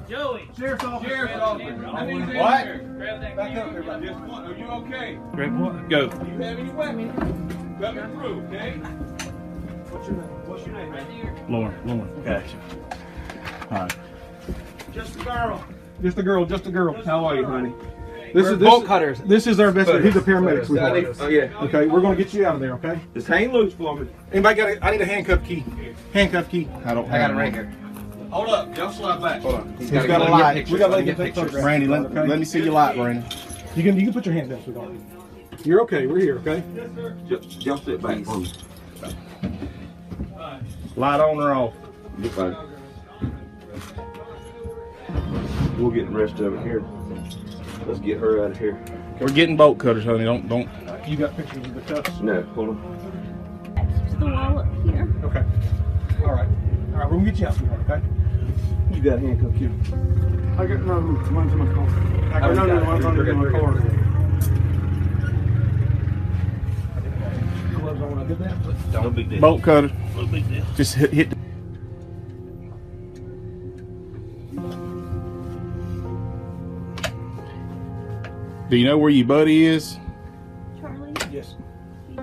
Joey. Sheriff's officer. Sheriff's officer. What? Grab that Back up, everybody. Just one. Are you okay? Grab one. Go. Do you have any weapons? Let me through, okay? What's your name? What's your name? Right here. Lauren. Gotcha. All right. Just a girl. Just a girl. Just a girl. How are you, honey? This is bolt cutters. This is our investigator. He's a paramedic, sweetheart. Oh yeah. Okay, we're gonna get you out of there. Okay. Just hang loose for me. Anybody got? I need a handcuff key. Handcuff key. I got it right here. Hold up. Y'all slide back. Hold on. He's got a light. We got to get pictures. Randy, let me see your light, Randy. You can put your hands down, sweetheart. You're okay. We're here. Okay. Just sit back. Light on or off? We'll get the rest of it here. Let's get her out of here. We're getting bolt cutters, honey. Don't. You got pictures of the cuts? No, hold on. To the wall up here. Okay. All right. All right, we're gonna get you out, okay? You got handcuffed here. I got one's in my car. One's under my car. Gloves on when I did that. No big deal. Bolt cutter. No big deal. Just hit the. Do you know where your buddy is? Charlie? Yes. He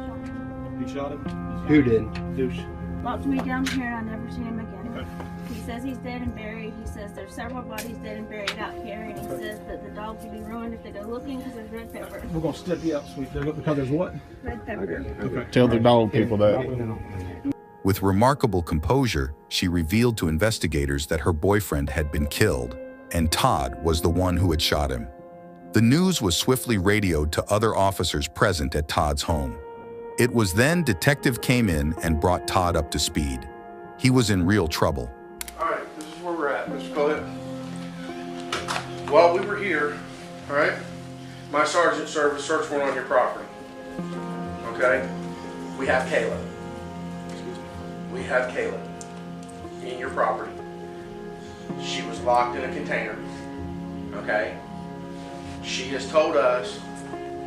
shot him? Who did? Douche. Locked me down here and I never seen him again. Okay. He says he's dead and buried. He says there's several bodies dead and buried out here, and he says that the dogs will be ruined if they go looking because there's red pepper. We're going to step you out, sweet. Because there's what? Red pepper. Okay. Tell the dog people that. With remarkable composure, she revealed to investigators that her boyfriend had been killed, and Todd was the one who had shot him. The news was swiftly radioed to other officers present at Todd's home. It was then Detective came in and brought Todd up to speed. He was in real trouble. All right, this is where we're at, Mr. Kohlhepp. While we were here, all right, my sergeant served a search warrant on your property. Okay? We have Kayla. We have Kayla in your property. She was locked in a container. Okay? She has told us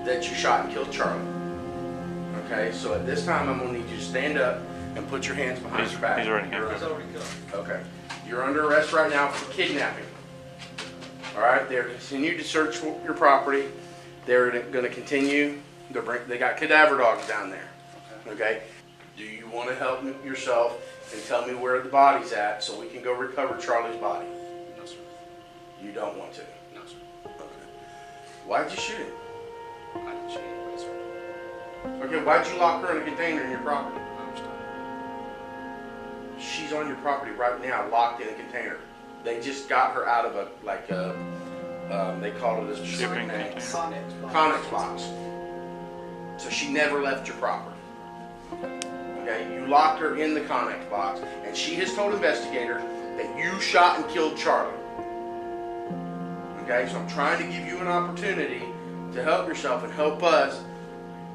that you shot and killed Charlie. Okay, so at this time I'm going to need you to stand up and put your hands behind your back. He's already here. Okay. You're under arrest right now for kidnapping. Alright, they're continuing to search your property. They're going to continue. They got cadaver dogs down there. Okay? Do you want to help yourself and tell me where the body's at so we can go recover Charlie's body? No, sir. You don't want to? No, sir. Okay. Why'd you shoot him? I didn't shoot anybody, sir. Okay, why'd you lock her in a container in your property? I understand. She's on your property right now, locked in a container. They just got her out of a, they call it a shipping name. container. Connex box. So she never left your property. Okay, you locked her in the Connex box, and she has told investigators that you shot and killed Charlie. Okay, so I'm trying to give you an opportunity to help yourself and help us,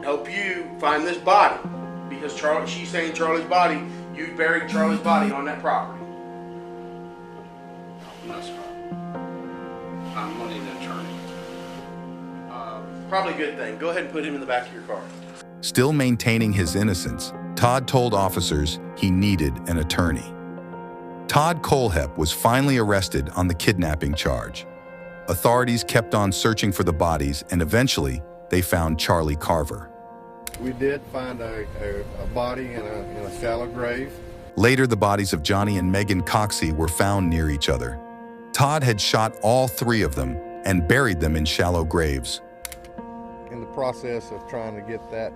help you find this body. Because she's saying Charlie's body, you buried Charlie's body on that property. No, sir. I'm going to need an attorney. Probably a good thing. Go ahead and put him in the back of your car. Still maintaining his innocence, Todd told officers he needed an attorney. Todd Kohlhepp was finally arrested on the kidnapping charge. Authorities kept on searching for the bodies, and eventually they found Charlie Carver. We did find a body in a shallow grave. Later, the bodies of Johnny and Megan Coxey were found near each other. Todd had shot all three of them and buried them in shallow graves. In the process of trying to get that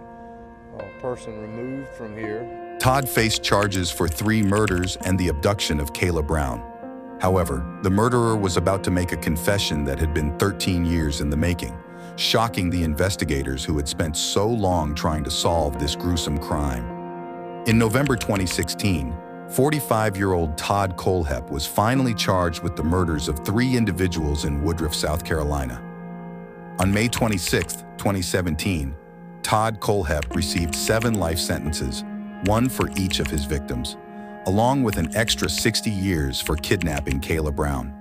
person removed from here, Todd faced charges for 3 murders and the abduction of Kayla Brown. However, the murderer was about to make a confession that had been 13 years in the making, shocking the investigators who had spent so long trying to solve this gruesome crime. In November 2016, 45-year-old Todd Kohlhepp was finally charged with the murders of 3 individuals in Woodruff, South Carolina. On May 26, 2017, Todd Kohlhepp received 7 life sentences, 1 for each of his victims, along with an extra 60 years for kidnapping Kayla Brown.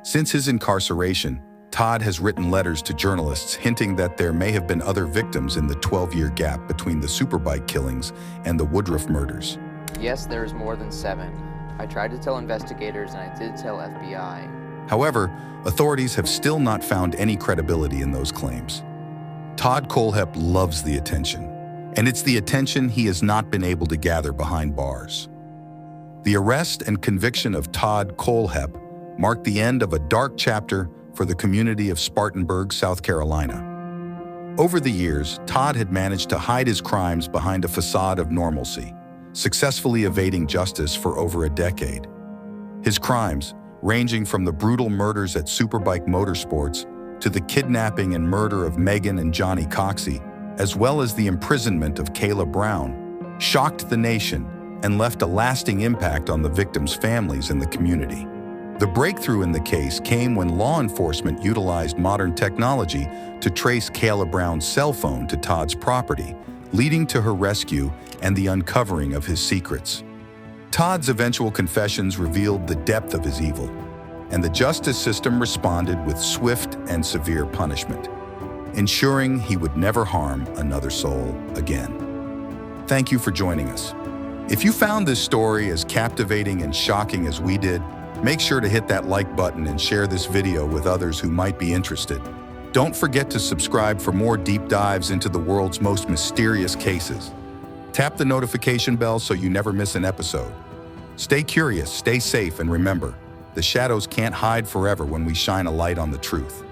Since his incarceration, Todd has written letters to journalists hinting that there may have been other victims in the 12-year gap between the Superbike killings and the Woodruff murders. Yes, there is more than 7. I tried to tell investigators and I did tell FBI. However, authorities have still not found any credibility in those claims. Todd Kohlhepp loves the attention, and it's the attention he has not been able to gather behind bars. The arrest and conviction of Todd Kohlhepp marked the end of a dark chapter for the community of Spartanburg, South Carolina. Over the years, Todd had managed to hide his crimes behind a facade of normalcy, successfully evading justice for over a decade. His crimes, ranging from the brutal murders at Superbike Motorsports to the kidnapping and murder of Megan and Johnny Coxey, as well as the imprisonment of Kayla Brown, shocked the nation and left a lasting impact on the victims' families and the community. The breakthrough in the case came when law enforcement utilized modern technology to trace Kayla Brown's cell phone to Todd's property, leading to her rescue and the uncovering of his secrets. Todd's eventual confessions revealed the depth of his evil, and the justice system responded with swift and severe punishment, ensuring he would never harm another soul again. Thank you for joining us. If you found this story as captivating and shocking as we did, make sure to hit that like button and share this video with others who might be interested. Don't forget to subscribe for more deep dives into the world's most mysterious cases. Tap the notification bell so you never miss an episode. Stay curious, stay safe, and remember, the shadows can't hide forever when we shine a light on the truth.